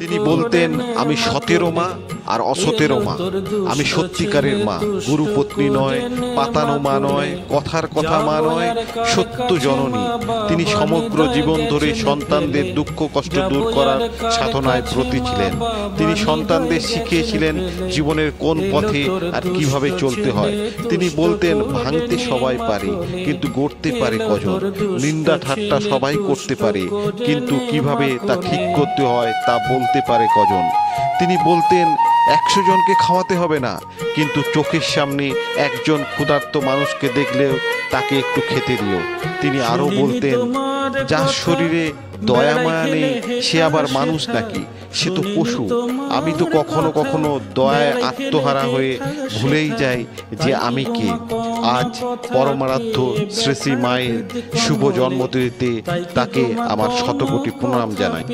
তিনি বলতেন, আমি সতেরো মা আর অসতেরো মা, আমি সত্যিকারের মা, গুরুপত্নী নয়, পাতানো মা নয়, কথার কথা মা নয়, সত্য জননী। তিনি সমগ্র জীবন ধরে সন্তানদের দুঃখ কষ্ট দূর করার সাধনায় ব্রতী ছিলেন। তিনি সন্তানদের শিখিয়েছিলেন জীবনের কোন পথে আর কিভাবে চলতে হয়। তিনি বলতেন, ভাঙতে সবাই পারে, কিন্তু গড়তে পারে কজন। নিন্দা ঠাট্টা সবাই করতে পারে, কিন্তু কিভাবে তা ঠিক করতে হয় তা বলতে পারে কজন। তিনি বলতেন, 100 জনকে খাওয়াতে হবে না, কিন্তু চোখের সামনে একজন ক্ষুধার্ত মানুষকে দেখলেও তাকে একটু খেতে দিও। তিনি আরো বলতেন, যার শরীরে দয়া মায়া নেই সে আবার মানুষ নাকি, সে তো পশু। আমি তো কখনো কখনো দয়ায় আত্মহারা হয়ে ভুলেই যাই যে আমি কে। আজ পরমারাধ্য শ্রী শ্রী মায়ের শুভ জন্মতিথিতে তাকে আমার শতকোটি প্রণাম জানাই।